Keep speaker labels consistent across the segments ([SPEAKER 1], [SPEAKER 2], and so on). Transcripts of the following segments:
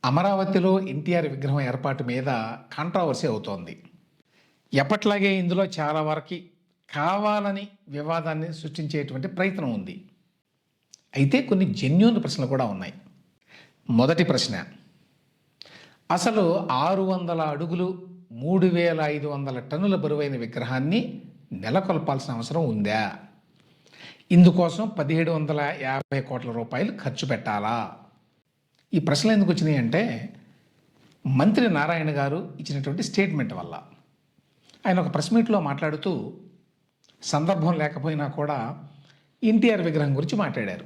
[SPEAKER 1] అమరావతిలో ఎన్టీఆర్ విగ్రహం ఏర్పాటు మీద కాంట్రవర్సీ అవుతోంది. ఎప్పట్లాగే ఇందులో చాలా వరకు కావాలని వివాదాన్ని సృష్టించేటువంటి ప్రయత్నం ఉంది. అయితే కొన్ని జెన్యూన్ ప్రశ్నలు కూడా ఉన్నాయి. మొదటి ప్రశ్న, అసలు 600 అడుగులు 3500 టన్నుల బరువైన విగ్రహాన్ని నెలకొల్పాల్సిన అవసరం ఉందా? ఇందుకోసం 1750 కోట్ల రూపాయలు ఖర్చు పెట్టాలా? ఈ ప్రశ్నలు ఎందుకు వచ్చినాయి అంటే, మంత్రి నారాయణ గారు ఇచ్చినటువంటి స్టేట్మెంట్ వల్ల. ఆయన ఒక ప్రెస్ మీట్లో మాట్లాడుతూ సందర్భం లేకపోయినా కూడా ఎన్టీఆర్ విగ్రహం గురించి మాట్లాడారు.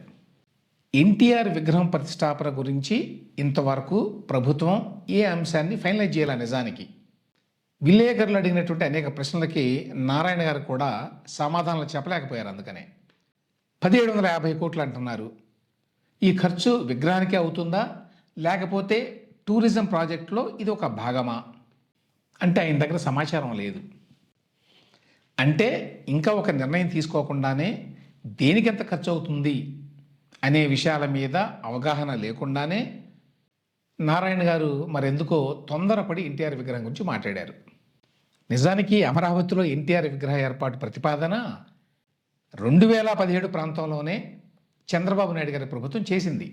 [SPEAKER 1] ఎన్టీఆర్ విగ్రహం ప్రతిష్టాపన గురించి ఇంతవరకు ప్రభుత్వం ఏ అంశాన్ని ఫైనలైజ్ చేయాల? నిజానికి విలేకరులు అడిగినటువంటి అనేక ప్రశ్నలకి నారాయణ గారు కూడా సమాధానాలు చెప్పలేకపోయారు. అందుకనే 1750 కోట్లు అంటున్నారు. ఈ ఖర్చు విగ్రహానికే అవుతుందా, లేకపోతే టూరిజం ప్రాజెక్టులో ఇది ఒక భాగమా అంటే ఆయన దగ్గర సమాచారం లేదు. అంటే ఇంకా ఒక నిర్ణయం తీసుకోకుండానే దేనికి ఎంత ఖర్చు అవుతుంది అనే విషయాల మీద అవగాహన లేకుండానే నారాయణ గారు మరెందుకో తొందరపడి ఎన్టీఆర్ విగ్రహం గురించి మాట్లాడారు. నిజానికి అమరావతిలో ఎన్టీఆర్ విగ్రహ ఏర్పాటు ప్రతిపాదన 2017 ప్రాంతంలోనే చంద్రబాబు నాయుడు గారి ప్రభుత్వం చేసింది.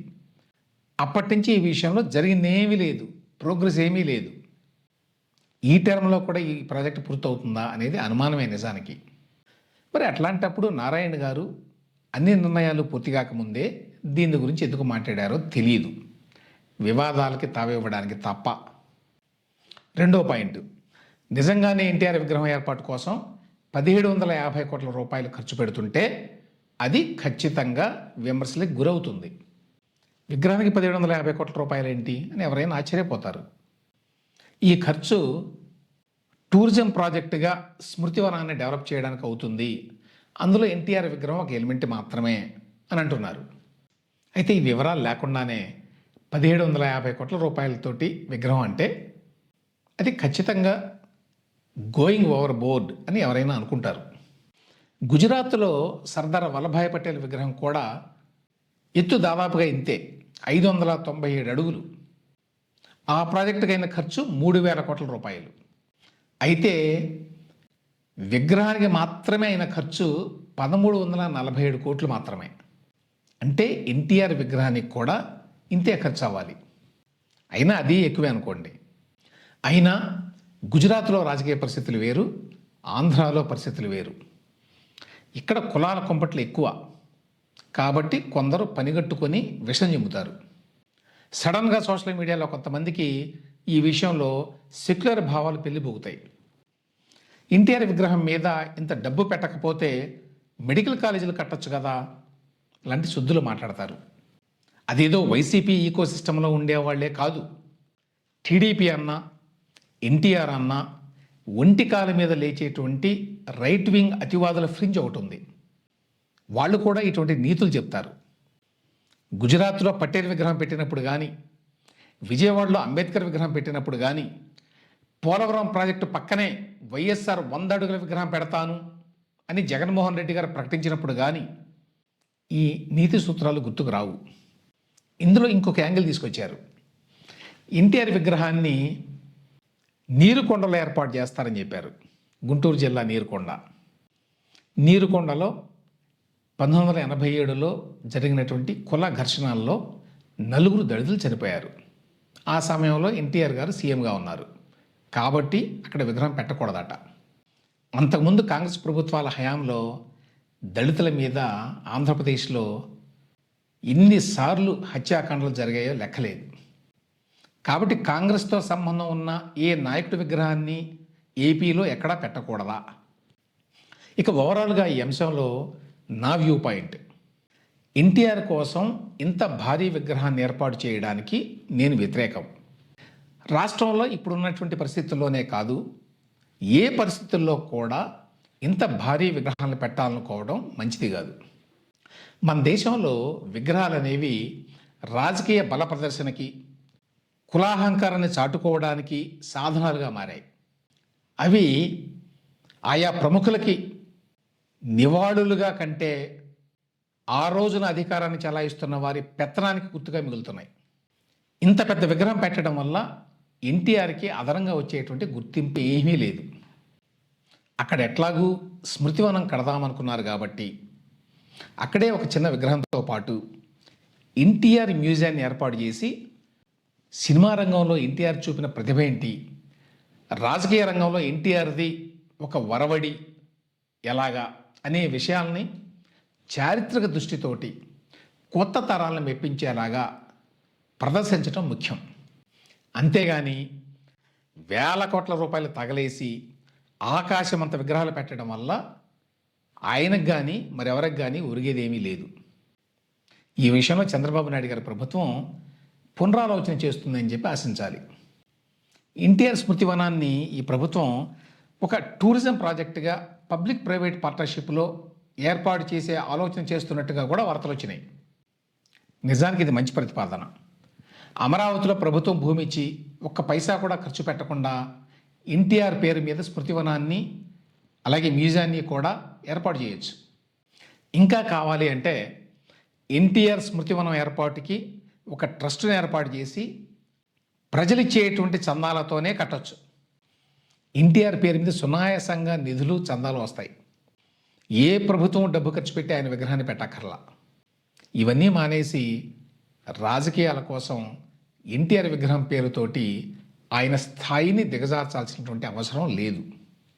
[SPEAKER 1] అప్పటి నుంచి ఈ విషయంలో జరిగిందేమీ లేదు, ప్రోగ్రెస్ ఏమీ లేదు. ఈ టర్మ్లో కూడా ఈ ప్రాజెక్టు పూర్తవుతుందా అనేది అనుమానమే నిజానికి. మరి అట్లాంటప్పుడు నారాయణ గారు అన్ని నిర్ణయాలు పూర్తి కాకముందే దీని గురించి ఎందుకు మాట్లాడారో తెలియదు, వివాదాలకి తావివ్వడానికి తప్ప. రెండో పాయింట్, నిజంగానే ఎన్టీఆర్ విగ్రహం ఏర్పాటు కోసం 1750 కోట్ల రూపాయలు ఖర్చు పెడుతుంటే అది ఖచ్చితంగా విమర్శలకు గురవుతుంది. విగ్రహానికి 1750 కోట్ల రూపాయలు ఏంటి అని ఎవరైనా ఆశ్చర్యపోతారు. ఈ ఖర్చు టూరిజం ప్రాజెక్టుగా స్మృతివనాన్ని డెవలప్ చేయడానికి అవుతుంది, అందులో ఎన్టీఆర్ విగ్రహం ఒక ఎలిమెంట్ మాత్రమే అని అంటున్నారు. అయితే ఈ వివరాలు లేకుండానే 1750 కోట్ల రూపాయలతోటి విగ్రహం అంటే అది ఖచ్చితంగా గోయింగ్ ఓవర్ బోర్డ్ అని ఎవరైనా అనుకుంటారు. గుజరాత్లో సర్దార్ వల్లభాయ్ పటేల్ విగ్రహం కూడా ఎత్తు దాదాపుగా ఇంతే, 597 అడుగులు. ఆ ప్రాజెక్టుకి అయిన ఖర్చు 3000 కోట్ల రూపాయలు. అయితే విగ్రహానికి మాత్రమే అయిన ఖర్చు 1347 కోట్లు మాత్రమే. అంటే ఎన్టీఆర్ విగ్రహానికి కూడా ఇంతే ఖర్చు అవ్వాలి. అయినా అది ఎక్కువే అనుకోండి. అయినా గుజరాత్లో రాజకీయ పరిస్థితులు వేరు, ఆంధ్రాలో పరిస్థితులు వేరు. ఇక్కడ కులాల కొంపట్లు ఎక్కువ కాబట్టి కొందరు పనిగట్టుకొని విషం చెబుతారు. సడన్గా సోషల్ మీడియాలో కొంతమందికి ఈ విషయంలో సెక్యులర్ భావాలు పెళ్లిబోగుతాయి. ఎన్టీఆర్ విగ్రహం మీద ఇంత డబ్బు పెట్టకపోతే మెడికల్ కాలేజీలు కట్టొచ్చు కదా లాంటి శుద్ధులు మాట్లాడతారు. అదేదో వైసీపీ ఈకో సిస్టంలో ఉండేవాళ్లే కాదు, టీడీపీ అన్నా ఎన్టీఆర్ అన్నా ఒంటికాల మీద లేచేటువంటి రైట్ వింగ్ అతివాదుల ఫ్రింజ్ ఒకటి ఉంది. వాళ్ళు కూడా ఇటువంటి నీతులు చెప్తారు. గుజరాత్లో పటేల్ విగ్రహం పెట్టినప్పుడు కానీ, విజయవాడలో అంబేద్కర్ విగ్రహం పెట్టినప్పుడు కానీ, పోలవరం ప్రాజెక్టు పక్కనే వైఎస్ఆర్ 100 అడుగుల విగ్రహం పెడతాను అని జగన్మోహన్ రెడ్డి గారు ప్రకటించినప్పుడు కానీ ఈ నీతి సూత్రాలు గుర్తుకు రావు. ఇందులో ఇంకొక యాంగిల్ తీసుకొచ్చారు. ఎన్టీఆర్ విగ్రహాన్ని నీరుకొండలో ఏర్పాటు చేస్తారని చెప్పారు. గుంటూరు జిల్లా నీరుకొండలో 1987లో జరిగినటువంటి కుల ఘర్షణల్లో 4 దళితులు చనిపోయారు. ఆ సమయంలో ఎన్టీఆర్ గారు సీఎంగా ఉన్నారు కాబట్టి అక్కడ విగ్రహం పెట్టకూడదట. అంతకుముందు కాంగ్రెస్ ప్రభుత్వాల హయాంలో దళితుల మీద ఆంధ్రప్రదేశ్లో ఎన్నిసార్లు హత్యాకాండలు జరిగాయో లెక్కలేదు. కాబట్టి కాంగ్రెస్తో సంబంధం ఉన్న ఏ నాయకుడి విగ్రహాన్ని ఏపీలో ఎక్కడా పెట్టకూడదా? ఇక ఓవరాల్గా ఈ అంశంలో నా వ్యూ పాయింట్, ఎన్టీఆర్ కోసం ఇంత భారీ విగ్రహాన్ని ఏర్పాటు చేయడానికి నేను వ్యతిరేకం. రాష్ట్రంలో ఇప్పుడున్నటువంటి పరిస్థితుల్లోనే కాదు, ఏ పరిస్థితుల్లో కూడా ఇంత భారీ విగ్రహాలను పెట్టాలనుకోవడం మంచిది కాదు. మన దేశంలో విగ్రహాలు అనేవి రాజకీయ బల ప్రదర్శనకి, కులాహంకారాన్ని చాటుకోవడానికి సాధనాలుగా మారాయి. అవి ఆయా ప్రముఖులకి నివాళులుగా కంటే ఆ రోజున అధికారాన్ని చెలాయిస్తున్న వారి పెత్తనానికి గుర్తుగా మిగులుతున్నాయి. ఇంత పెద్ద విగ్రహం పెట్టడం వల్ల ఎన్టీఆర్కి అదనంగా వచ్చేటువంటి గుర్తింపు ఏమీ లేదు. అక్కడ ఎట్లాగూ స్మృతివనం కడదామనుకున్నారు కాబట్టి అక్కడే ఒక చిన్న విగ్రహంతో పాటు ఎన్టీఆర్ మ్యూజియాన్ని ఏర్పాటు చేసి సినిమా రంగంలో ఎన్టీఆర్ చూపిన ప్రతిభ ఏంటి, రాజకీయ రంగంలో ఎన్టీఆర్ది ఒక వరవడి ఎలాగా అనే విషయాల్ని చారిత్రక దృష్టితోటి కొత్త తరాలను మెప్పించేలాగా ప్రదర్శించడం ముఖ్యం. అంతేగాని వేల కోట్ల రూపాయలు తగలేసి ఆకాశమంత విగ్రహాలు పెట్టడం వల్ల ఆయనకు కానీ మరెవరికి కానీ ఒరిగేదేమీ లేదు. ఈ విషయంలో చంద్రబాబు నాయుడు గారి ప్రభుత్వం పునరాలోచన చేస్తుందని చెప్పి ఆశించాలి. ఎన్టీఆర్ స్మృతివనాన్ని ఈ ప్రభుత్వం ఒక టూరిజం ప్రాజెక్టుగా పబ్లిక్ ప్రైవేట్ పార్ట్నర్షిప్లో ఏర్పాటు చేసే ఆలోచన చేస్తున్నట్టుగా కూడా వార్తలు వచ్చినాయి. నిజానికి ఇది మంచి ప్రతిపాదన. అమరావతిలో ప్రభుత్వం భూమి ఇచ్చి ఒక్క పైసా కూడా ఖర్చు పెట్టకుండా ఎన్టీఆర్ పేరు మీద స్మృతివనాన్ని అలాగే మ్యూజియాన్ని కూడా ఏర్పాటు చేయొచ్చు. ఇంకా కావాలి అంటే ఎన్టీఆర్ స్మృతివనం ఏర్పాటుకి ఒక ట్రస్ట్ని ఏర్పాటు చేసి ప్రజలు ఇచ్చేటువంటి చందాలతోనే కట్టొచ్చు. ఎన్టీఆర్ పేరు మీద సునాయాసంగా నిధులు చందాలు వస్తాయి. ఏ ప్రభుత్వం డబ్బు ఖర్చు పెట్టి ఆయన విగ్రహాన్ని పెట్టక్కర్లా. ఇవన్నీ మానేసి రాజకీయాల కోసం ఎన్టీఆర్ విగ్రహం పేరుతోటి ఆయన స్థాయిని దిగజార్చాల్సినటువంటి అవసరం లేదు.